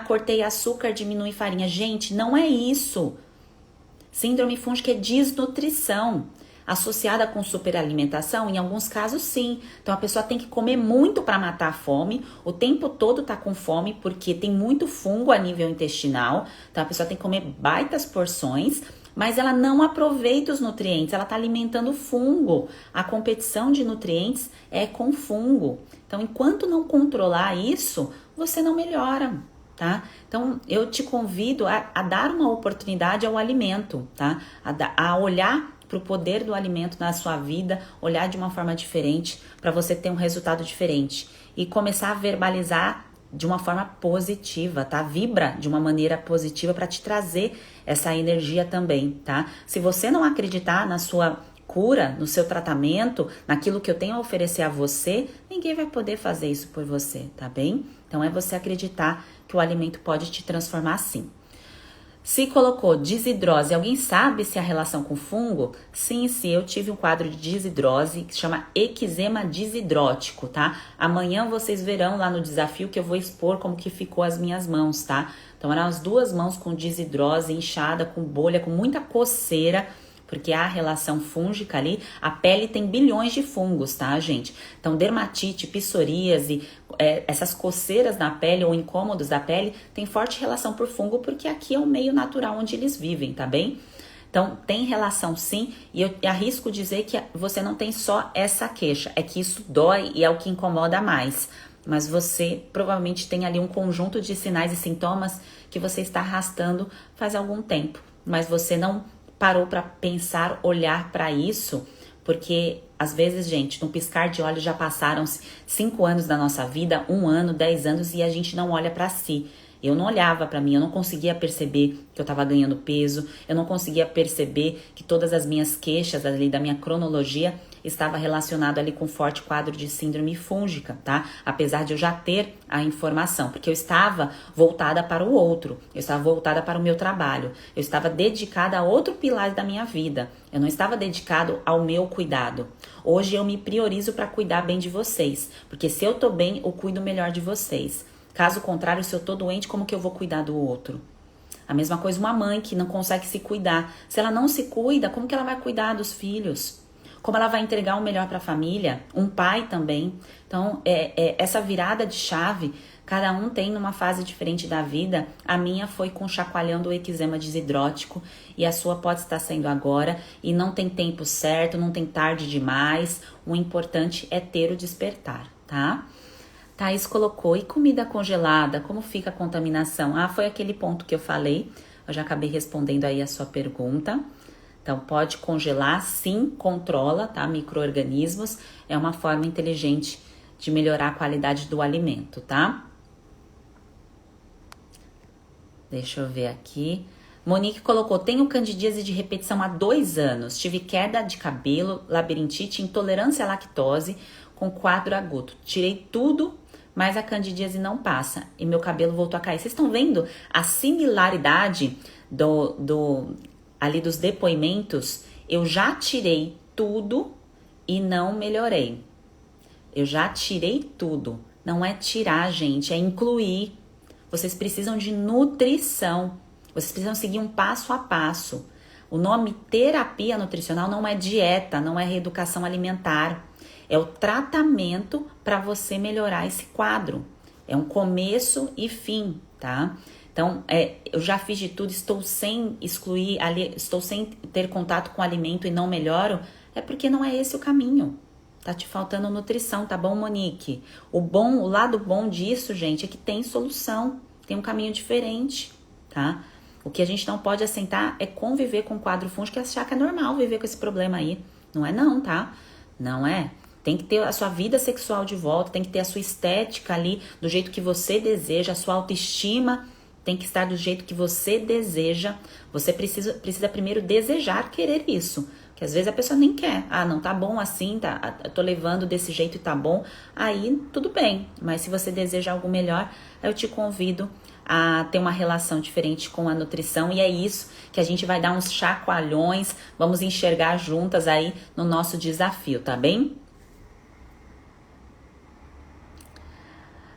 cortei açúcar, diminui farinha. Gente, não é isso. Síndrome fúngica é desnutrição, associada com superalimentação, em alguns casos sim. Então a pessoa tem que comer muito para matar a fome, o tempo todo tá com fome porque tem muito fungo a nível intestinal, então a pessoa tem que comer baitas porções, mas ela não aproveita os nutrientes, ela tá alimentando fungo. A competição de nutrientes é com fungo. Então enquanto não controlar isso, você não melhora, tá? Então eu te convido a dar uma oportunidade ao alimento, tá? A olhar para o poder do alimento na sua vida, olhar de uma forma diferente, para você ter um resultado diferente. E começar a verbalizar de uma forma positiva, tá? Vibra de uma maneira positiva para te trazer essa energia também, tá? Se você não acreditar na sua cura, no seu tratamento, naquilo que eu tenho a oferecer a você, ninguém vai poder fazer isso por você, tá bem? Então é você acreditar que o alimento pode te transformar sim. Se colocou desidrose, alguém sabe se a relação com fungo? Sim, eu tive um quadro de desidrose que se chama eczema desidrótico, tá? Amanhã vocês verão lá no desafio que eu vou expor como que ficou as minhas mãos, tá? Então eram as duas mãos com desidrose, inchada, com bolha, com muita coceira, porque há relação fúngica ali. A pele tem bilhões de fungos, tá, gente? Então, dermatite, psoríase, essas coceiras na pele ou incômodos da pele tem forte relação por fungo, porque aqui é o meio natural onde eles vivem, tá bem? Então, tem relação sim, e eu arrisco dizer que você não tem só essa queixa, é que isso dói e é o que incomoda mais. Mas você provavelmente tem ali um conjunto de sinais e sintomas que você está arrastando faz algum tempo, mas você não parou para pensar, olhar para isso, porque Às vezes, gente, num piscar de olhos já passaram-se 5 anos da nossa vida, 1 ano, 10 anos e a gente não olha pra si. Eu não olhava pra mim, eu não conseguia perceber que eu tava ganhando peso, eu não conseguia perceber que todas as minhas queixas ali da minha cronologia estava relacionado ali com um forte quadro de síndrome fúngica, tá? Apesar de eu já ter a informação, porque eu estava voltada para o outro, eu estava voltada para o meu trabalho, eu estava dedicada a outro pilar da minha vida, eu não estava dedicado ao meu cuidado. Hoje eu me priorizo para cuidar bem de vocês, porque se eu tô bem, eu cuido melhor de vocês. Caso contrário, se eu tô doente, como que eu vou cuidar do outro? A mesma coisa uma mãe que não consegue se cuidar. Se ela não se cuida, como que ela vai cuidar dos filhos? Como ela vai entregar o melhor para a família? Um pai também. Então, essa virada de chave, cada um tem numa fase diferente da vida. A minha foi com chacoalhando o eczema desidrótico e a sua pode estar sendo agora. E não tem tempo certo, não tem tarde demais. O importante é ter o despertar, tá? Thaís colocou, e comida congelada, como fica a contaminação? Ah, foi aquele ponto que eu falei, eu já acabei respondendo aí a sua pergunta. Então, pode congelar, sim, controla, tá? Micro-organismos, é uma forma inteligente de melhorar a qualidade do alimento, tá? Deixa eu ver aqui. Monique colocou, tenho candidíase de repetição há 2 anos, tive queda de cabelo, labirintite, intolerância à lactose, com quadro agudo. Tirei tudo, mas a candidíase não passa e meu cabelo voltou a cair. Vocês estão vendo a similaridade ali dos depoimentos? Eu já tirei tudo e não melhorei. Eu já tirei tudo. Não é tirar, gente, é incluir. Vocês precisam de nutrição. Vocês precisam seguir um passo a passo. O nome terapia nutricional não é dieta, não é reeducação alimentar. É o tratamento para você melhorar esse quadro. É um começo e fim, tá? Então, eu já fiz de tudo, estou sem excluir, estou sem ter contato com o alimento e não melhoro, é porque não é esse o caminho. Tá te faltando nutrição, tá bom, Monique? O lado bom disso, gente, é que tem solução, tem um caminho diferente, tá? O que a gente não pode assentar é conviver com o quadro fúngico e achar que é normal viver com esse problema aí. Não é não, tá? Não é. Tem que ter a sua vida sexual de volta, tem que ter a sua estética ali do jeito que você deseja, a sua autoestima tem que estar do jeito que você deseja. Você precisa primeiro desejar querer isso, que às vezes a pessoa nem quer. Ah, não tá bom assim, eu tô levando desse jeito e tá bom. Aí tudo bem, mas se você deseja algo melhor, eu te convido a ter uma relação diferente com a nutrição e é isso que a gente vai dar uns chacoalhões, vamos enxergar juntas aí no nosso desafio, tá bem?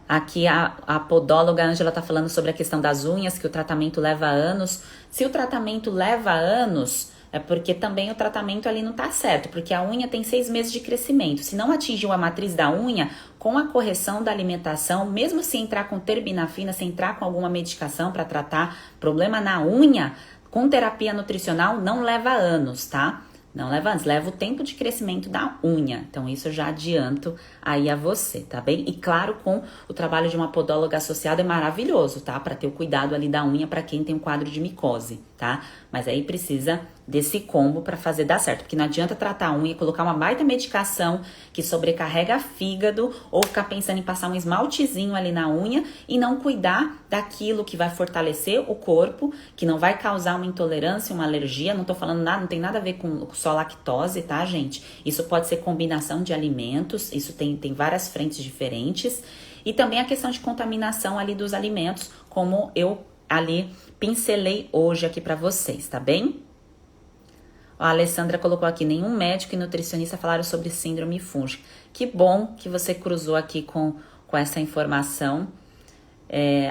Aqui a podóloga Ângela tá falando sobre a questão das unhas, que o tratamento leva anos. Se o tratamento leva anos, é porque também o tratamento ali não tá certo, porque a unha tem 6 meses de crescimento. Se não atingiu a matriz da unha, com a correção da alimentação, mesmo se entrar com terbinafina, se entrar com alguma medicação para tratar problema na unha, com terapia nutricional não leva anos, tá? Não leva anos, leva o tempo de crescimento da unha. Então, isso eu já adianto aí a você, tá bem? E claro, com o trabalho de uma podóloga associada é maravilhoso, tá? Para ter o cuidado ali da unha para quem tem um quadro de micose, tá? Mas aí precisa desse combo para fazer dar certo. Porque não adianta tratar a unha e colocar uma baita medicação que sobrecarrega fígado ou ficar pensando em passar um esmaltezinho ali na unha e não cuidar daquilo que vai fortalecer o corpo, que não vai causar uma intolerância, uma alergia. Não tô falando nada, não tem nada a ver com só lactose, tá, gente? Isso pode ser combinação de alimentos, isso tem várias frentes diferentes. E também a questão de contaminação ali dos alimentos, como eu ali pincelei hoje aqui para vocês, tá bem? A Alessandra colocou aqui, nenhum médico e nutricionista falaram sobre síndrome fúngica. Que bom que você cruzou aqui com essa informação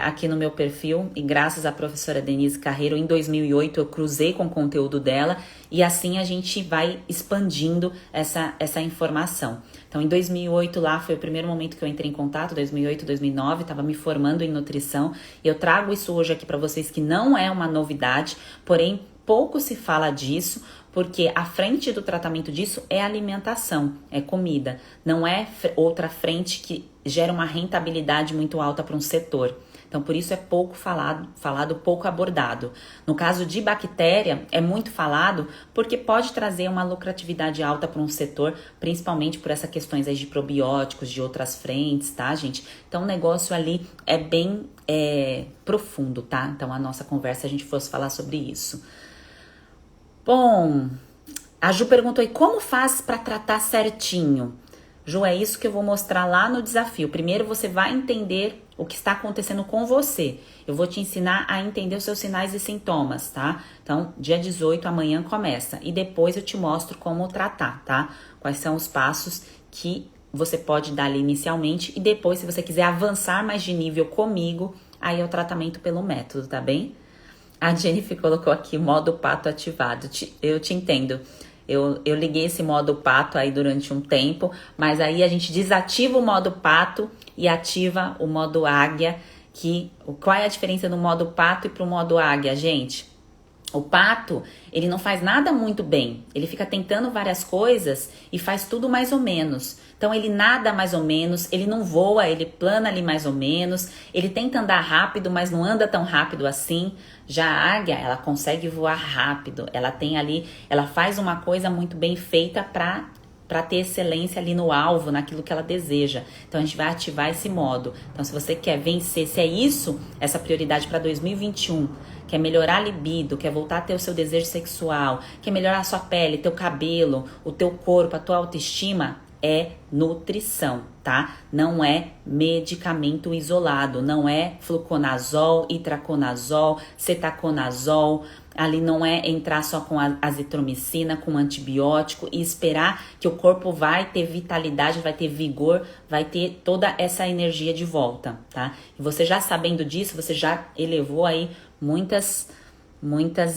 aqui no meu perfil. E graças à professora Denise Carreiro, em 2008 eu cruzei com o conteúdo dela e assim a gente vai expandindo essa informação. Então, em 2008 lá foi o primeiro momento que eu entrei em contato, 2008, 2009, estava me formando em nutrição. E eu trago isso hoje aqui para vocês, que não é uma novidade, porém pouco se fala disso, porque a frente do tratamento disso é alimentação, é comida. Não é outra frente que gera uma rentabilidade muito alta para um setor. Então, por isso é pouco falado, pouco abordado. No caso de bactéria, é muito falado porque pode trazer uma lucratividade alta para um setor, principalmente por essas questões aí de probióticos, de outras frentes, tá, gente? Então, o negócio ali é bem profundo, tá? Então, a nossa conversa, a gente fosse falar sobre isso. Bom, a Ju perguntou aí, como faz para tratar certinho? Ju, é isso que eu vou mostrar lá no desafio. Primeiro você vai entender o que está acontecendo com você. Eu vou te ensinar a entender os seus sinais e sintomas, tá? Então, dia 18, amanhã começa. E depois eu te mostro como tratar, tá? Quais são os passos que você pode dar ali inicialmente. E depois, se você quiser avançar mais de nível comigo, aí é o tratamento pelo método, tá bem? A Jennifer colocou aqui modo pato ativado. Eu te entendo. Eu liguei esse modo pato aí durante um tempo, mas aí a gente desativa o modo pato e ativa o modo águia. Qual é a diferença do modo pato e pro modo águia, gente? O pato, ele não faz nada muito bem. Ele fica tentando várias coisas e faz tudo mais ou menos. Então, ele nada mais ou menos, ele não voa, ele plana ali mais ou menos. Ele tenta andar rápido, mas não anda tão rápido assim. Já a águia, ela consegue voar rápido. Ela tem ali, ela faz uma coisa muito bem feita para ter excelência ali no alvo, naquilo que ela deseja. Então, a gente vai ativar esse modo. Então, se você quer vencer, se é isso, essa prioridade para 2021, quer melhorar a libido, quer voltar a ter o seu desejo sexual, quer melhorar a sua pele, teu cabelo, o teu corpo, a tua autoestima, é nutrição, tá? Não é medicamento isolado, não é fluconazol, itraconazol, cetaconazol. Ali não é entrar só com a azitromicina, com antibiótico e esperar que o corpo vai ter vitalidade, vai ter vigor, vai ter toda essa energia de volta, tá? E você já sabendo disso, você já elevou aí muitas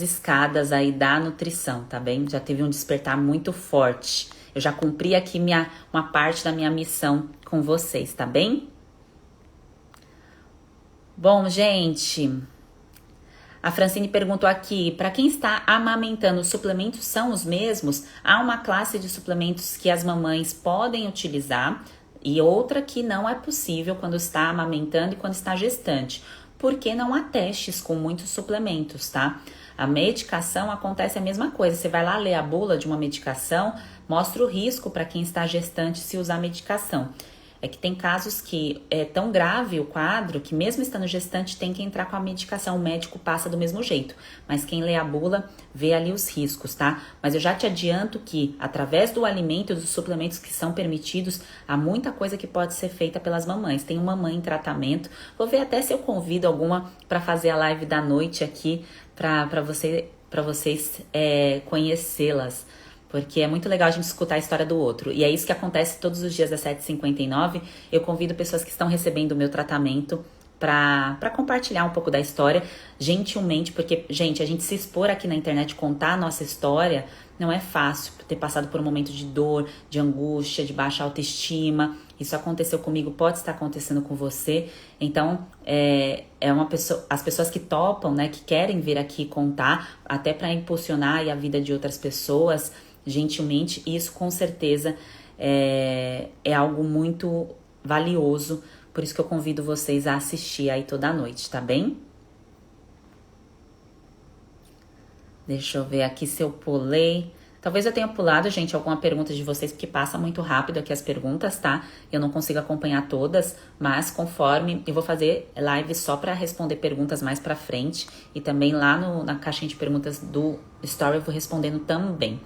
escadas aí da nutrição, tá bem? Já teve um despertar muito forte. Eu já cumpri aqui uma parte da minha missão com vocês, tá bem? Bom, gente, a Francine perguntou aqui, para quem está amamentando, os suplementos são os mesmos? Há uma classe de suplementos que as mamães podem utilizar e outra que não é possível quando está amamentando e quando está gestante, porque não há testes com muitos suplementos, tá? A medicação acontece a mesma coisa, você vai lá ler a bula de uma medicação, mostra o risco para quem está gestante se usar medicação. É que tem casos que é tão grave o quadro que mesmo estando gestante tem que entrar com a medicação, o médico passa do mesmo jeito. Mas quem lê a bula vê ali os riscos, tá? Mas eu já te adianto que através do alimento e dos suplementos que são permitidos, há muita coisa que pode ser feita pelas mamães. Tem uma mãe em tratamento, vou ver até se eu convido alguma para fazer a live da noite aqui, para vocês conhecê-las. Porque é muito legal a gente escutar a história do outro. E é isso que acontece todos os dias às 7h59. Eu convido pessoas que estão recebendo o meu tratamento para compartilhar um pouco da história, gentilmente, porque, gente, a gente se expor aqui na internet, contar a nossa história, não é fácil. Ter passado por um momento de dor, de angústia, de baixa autoestima. Isso aconteceu comigo, pode estar acontecendo com você. Então, as pessoas que topam, né, que querem vir aqui contar, até para impulsionar aí a vida de outras pessoas, gentilmente, isso com certeza é algo muito valioso, por isso que eu convido vocês a assistir aí toda noite, tá bem? Deixa eu ver aqui se eu pulei. Talvez eu tenha pulado, gente, alguma pergunta de vocês, porque passa muito rápido aqui as perguntas, tá? Eu não consigo acompanhar todas, mas conforme eu vou fazer live só para responder perguntas mais pra frente e também lá na caixinha de perguntas do Story eu vou respondendo também.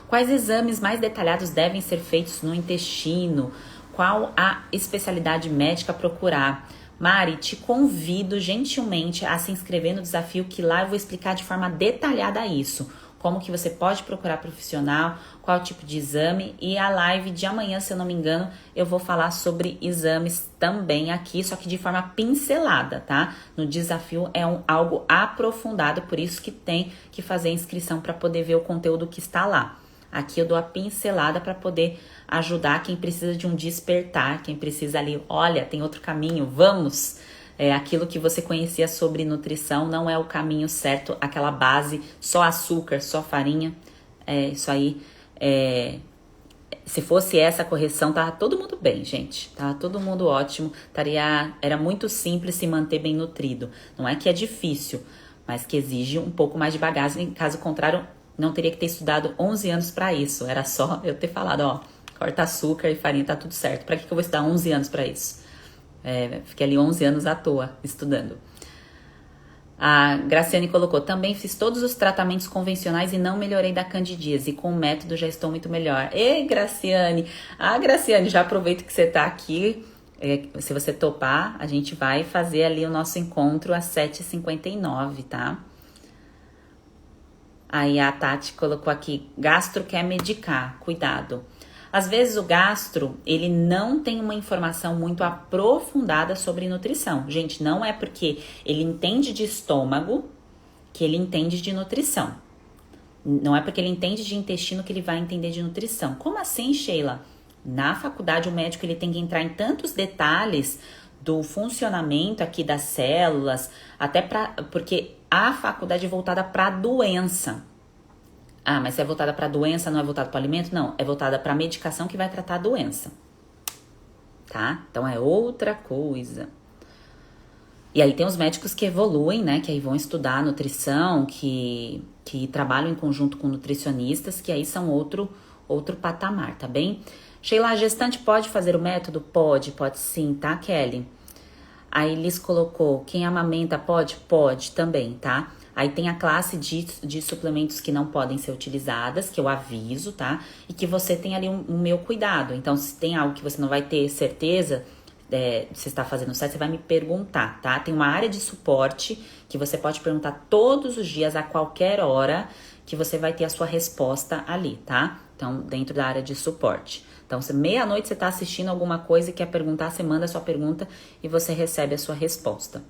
Quais exames mais detalhados devem ser feitos no intestino? Qual a especialidade médica a procurar? Mari, te convido gentilmente a se inscrever no desafio, que lá eu vou explicar de forma detalhada isso. Como que você pode procurar profissional, qual tipo de exame. E a live de amanhã, se eu não me engano, eu vou falar sobre exames também aqui, só que de forma pincelada, tá? No desafio é algo aprofundado, por isso que tem que fazer a inscrição para poder ver o conteúdo que está lá. Aqui eu dou a pincelada para poder ajudar quem precisa de um despertar, quem precisa ali, olha, tem outro caminho, vamos! Aquilo que você conhecia sobre nutrição não é o caminho certo, aquela base, só açúcar, só farinha, isso aí é Se fosse essa a correção, tava todo mundo bem, gente. Tava todo mundo ótimo. Era muito simples se manter bem nutrido. Não é que é difícil, mas que exige um pouco mais de bagagem. Caso contrário, não teria que ter estudado 11 anos para isso. Era só eu ter falado, ó, corta açúcar e farinha, tá tudo certo. Para que eu vou estudar 11 anos para isso? Fiquei ali 11 anos à toa estudando. A Graciane colocou, também fiz todos os tratamentos convencionais e não melhorei da candidíase. E com o método já estou muito melhor. Ei, Graciane! Graciane, já aproveito que você tá aqui. Se você topar, a gente vai fazer ali o nosso encontro às 7h59, tá? Aí a Tati colocou aqui, gastro quer medicar, cuidado. Às vezes o gastro, ele não tem uma informação muito aprofundada sobre nutrição. Gente, não é porque ele entende de estômago que ele entende de nutrição. Não é porque ele entende de intestino que ele vai entender de nutrição. Como assim, Sheila? Na faculdade, o médico ele tem que entrar em tantos detalhes do funcionamento aqui das células, porque a faculdade é voltada para a doença. Mas se é voltada para a doença, não é voltada para o alimento? Não, é voltada para a medicação que vai tratar a doença. Tá? Então é outra coisa. E aí tem os médicos que evoluem, né? Que aí vão estudar nutrição, que trabalham em conjunto com nutricionistas, que aí são outro patamar, tá bem? Sheila, a gestante pode fazer o método? Pode sim, tá, Kelly? Aí Liz colocou, quem amamenta pode? Pode também, tá? Aí tem a classe de suplementos que não podem ser utilizadas, que eu aviso, tá? E que você tem ali um meu cuidado. Então, se tem algo que você não vai ter certeza, você está fazendo certo, você vai me perguntar, tá? Tem uma área de suporte que você pode perguntar todos os dias, a qualquer hora, que você vai ter a sua resposta ali, tá? Então, dentro da área de suporte. Então, se meia-noite você tá assistindo alguma coisa e quer perguntar, você manda a sua pergunta e você recebe a sua resposta.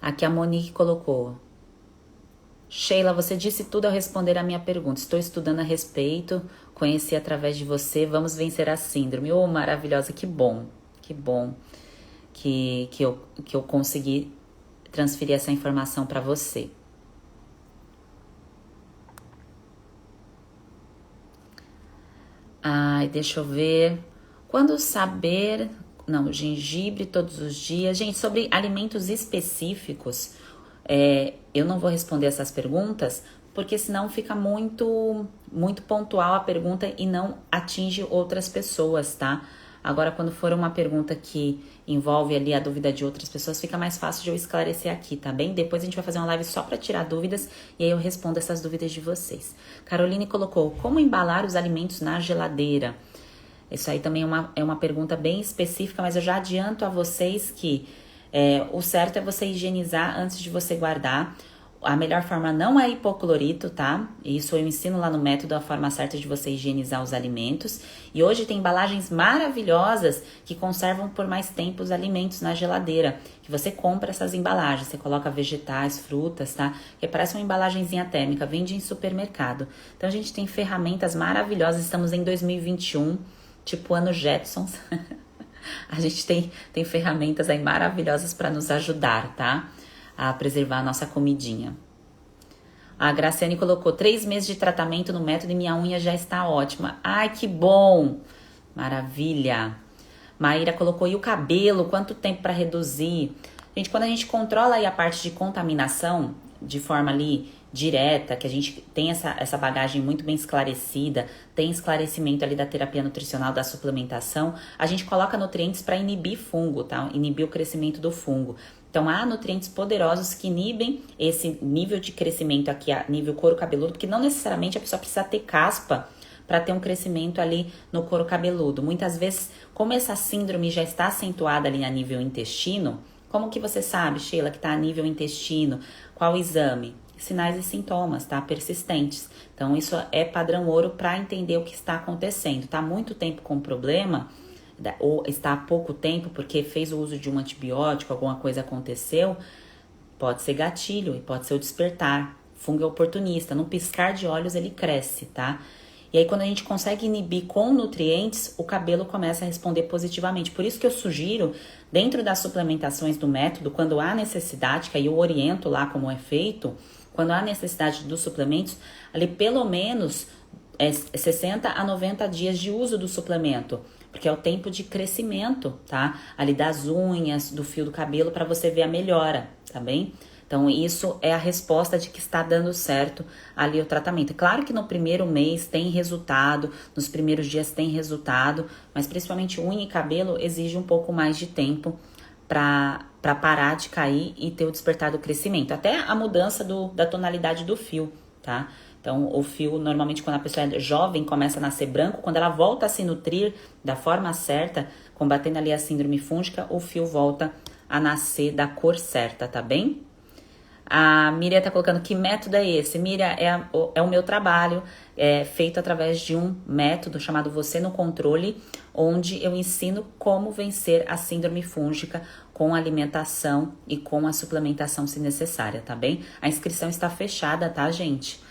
Aqui a Monique colocou, Sheila, você disse tudo ao responder a minha pergunta. Estou estudando a respeito, conheci através de você, vamos vencer a síndrome. Oh, maravilhosa, que bom que eu consegui transferir essa informação para você. Deixa eu ver. Quando saber... Não, gengibre todos os dias. Gente, sobre alimentos específicos, eu não vou responder essas perguntas, porque senão fica muito pontual a pergunta e não atinge outras pessoas, tá? Agora, quando for uma pergunta que envolve ali a dúvida de outras pessoas, fica mais fácil de eu esclarecer aqui, tá bem? Depois a gente vai fazer uma live só para tirar dúvidas e aí eu respondo essas dúvidas de vocês. Caroline colocou, como embalar os alimentos na geladeira? Isso aí também é uma pergunta bem específica, mas eu já adianto a vocês que o certo é você higienizar antes de você guardar. A melhor forma não é hipoclorito, tá? Isso eu ensino lá no método a forma certa de você higienizar os alimentos. E hoje tem embalagens maravilhosas que conservam por mais tempo os alimentos na geladeira. Que você compra essas embalagens, você coloca vegetais, frutas, tá? Que parece uma embalagenzinha térmica, vende em supermercado. Então a gente tem ferramentas maravilhosas, estamos em 2021, tipo ano Jetsons. A gente tem ferramentas aí maravilhosas para nos ajudar, tá? A preservar a nossa comidinha. A Graciane colocou 3 meses de tratamento no método e minha unha já está ótima. Ai, que bom! Maravilha! Maíra colocou, e o cabelo? Quanto tempo para reduzir? Gente, quando a gente controla aí a parte de contaminação, de forma ali direta, que a gente tem essa bagagem muito bem esclarecida, tem esclarecimento ali da terapia nutricional, da suplementação, a gente coloca nutrientes para inibir fungo, tá? Inibir o crescimento do fungo. Então, há nutrientes poderosos que inibem esse nível de crescimento aqui a nível couro cabeludo, porque não necessariamente a pessoa precisa ter caspa para ter um crescimento ali no couro cabeludo. Muitas vezes, como essa síndrome já está acentuada ali a nível intestino, como que você sabe, Sheila, que está a nível intestino? Qual exame? Sinais e sintomas, tá? Persistentes. Então, isso é padrão ouro para entender o que está acontecendo. Tá muito tempo com problema, ou está há pouco tempo porque fez o uso de um antibiótico, alguma coisa aconteceu, pode ser gatilho e pode ser o despertar. Fungo é oportunista, num piscar de olhos ele cresce, tá? E aí quando a gente consegue inibir com nutrientes, o cabelo começa a responder positivamente. Por isso que eu sugiro, dentro das suplementações do método, quando há necessidade, que aí eu oriento lá como é feito, quando há necessidade dos suplementos, ali pelo menos 60 a 90 dias de uso do suplemento, porque é o tempo de crescimento, tá? Ali das unhas, do fio do cabelo, para você ver a melhora, tá bem? Então, isso é a resposta de que está dando certo ali o tratamento. Claro que no primeiro mês tem resultado, nos primeiros dias tem resultado, mas principalmente unha e cabelo exige um pouco mais de tempo para parar de cair e ter o despertar do crescimento. Até a mudança da tonalidade do fio, tá? Então, o fio, normalmente, quando a pessoa é jovem, começa a nascer branco. Quando ela volta a se nutrir da forma certa, combatendo ali a síndrome fúngica, o fio volta a nascer da cor certa, tá bem? A Miriam tá colocando, que método é esse? Miriam, é o meu trabalho, feito através de um método chamado Você no Controle, onde eu ensino como vencer a síndrome fúngica com alimentação e com a suplementação se necessária, tá bem? A inscrição está fechada, tá, gente?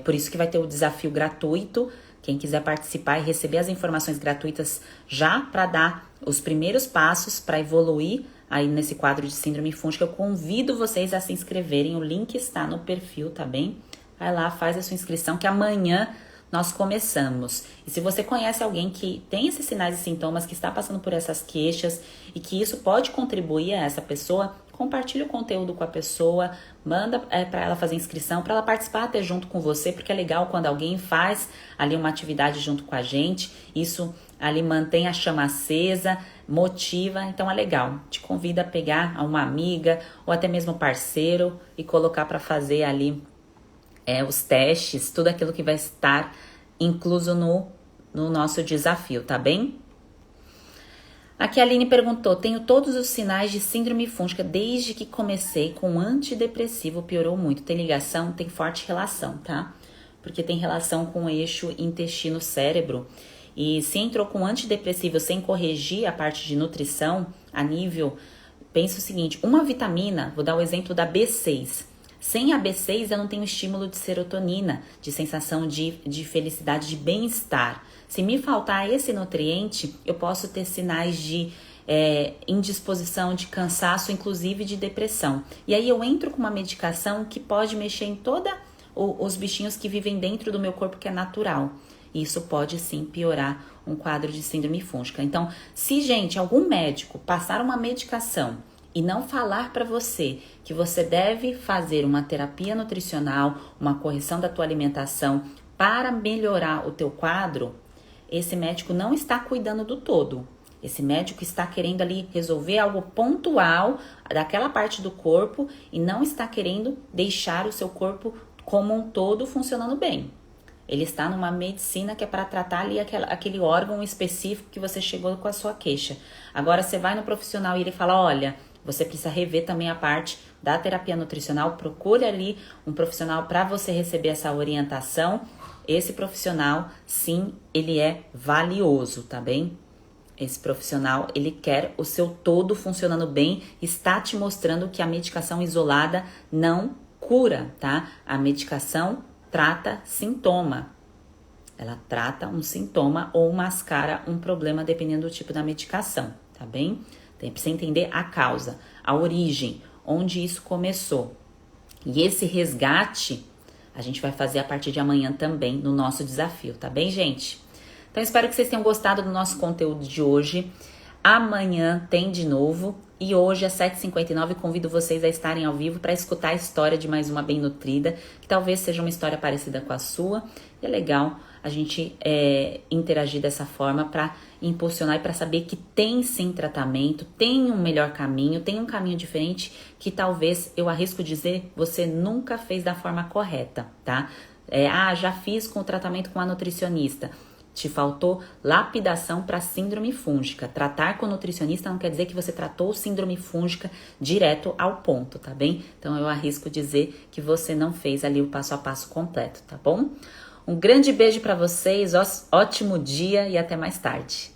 Por isso que vai ter o desafio gratuito. Quem quiser participar e receber as informações gratuitas já para dar os primeiros passos para evoluir aí nesse quadro de síndrome fúngica, eu convido vocês a se inscreverem. O link está no perfil, tá bem? Vai lá, faz a sua inscrição que amanhã nós começamos. E se você conhece alguém que tem esses sinais e sintomas, que está passando por essas queixas e que isso pode contribuir a essa pessoa, compartilhe o conteúdo com a pessoa, manda para ela fazer inscrição, para ela participar até junto com você, porque é legal quando alguém faz ali uma atividade junto com a gente, isso ali mantém a chama acesa, motiva, então é legal. Te convido a pegar uma amiga ou até mesmo parceiro e colocar para fazer ali os testes, tudo aquilo que vai estar incluso no nosso desafio, tá bem? Aqui a Aline perguntou, tenho todos os sinais de síndrome fúngica desde que comecei com antidepressivo, piorou muito. Tem ligação? Tem forte relação, tá? Porque tem relação com o eixo intestino-cérebro. E se entrou com antidepressivo sem corrigir a parte de nutrição, a nível, pensa o seguinte, uma vitamina, vou dar o exemplo da B6. Sem a B6 eu não tenho estímulo de serotonina, de sensação de felicidade, de bem-estar. Se me faltar esse nutriente, eu posso ter sinais de indisposição, de cansaço, inclusive de depressão. E aí eu entro com uma medicação que pode mexer em todos os bichinhos que vivem dentro do meu corpo, que é natural. E isso pode sim piorar um quadro de síndrome fúngica. Então, se, gente, algum médico passar uma medicação e não falar para você que você deve fazer uma terapia nutricional, uma correção da tua alimentação para melhorar o teu quadro, esse médico não está cuidando do todo. Esse médico está querendo ali resolver algo pontual daquela parte do corpo e não está querendo deixar o seu corpo como um todo funcionando bem. Ele está numa medicina que é para tratar ali aquele órgão específico que você chegou com a sua queixa. Agora você vai no profissional e ele fala, olha, você precisa rever também a parte da terapia nutricional, procure ali um profissional para você receber essa orientação. Esse profissional, sim, ele é valioso, tá bem? Esse profissional, ele quer o seu todo funcionando bem, está te mostrando que a medicação isolada não cura, tá? A medicação trata sintoma. Ela trata um sintoma ou mascara um problema dependendo do tipo da medicação, tá bem? Tem que entender a causa, a origem, onde isso começou. E esse resgate a gente vai fazer a partir de amanhã também no nosso desafio, tá bem, gente? Então, espero que vocês tenham gostado do nosso conteúdo de hoje. Amanhã tem de novo. E hoje, às 7h59, convido vocês a estarem ao vivo para escutar a história de mais uma bem nutrida, que talvez seja uma história parecida com a sua. E é legal a gente interagir dessa forma para impulsionar e para saber que tem sim tratamento, tem um melhor caminho, tem um caminho diferente que talvez, eu arrisco dizer, você nunca fez da forma correta, tá? Já fiz com o tratamento com a nutricionista. Te faltou lapidação para síndrome fúngica. Tratar com nutricionista não quer dizer que você tratou síndrome fúngica direto ao ponto, tá bem? Então eu arrisco dizer que você não fez ali o passo a passo completo, tá bom? Um grande beijo para vocês, ótimo dia e até mais tarde.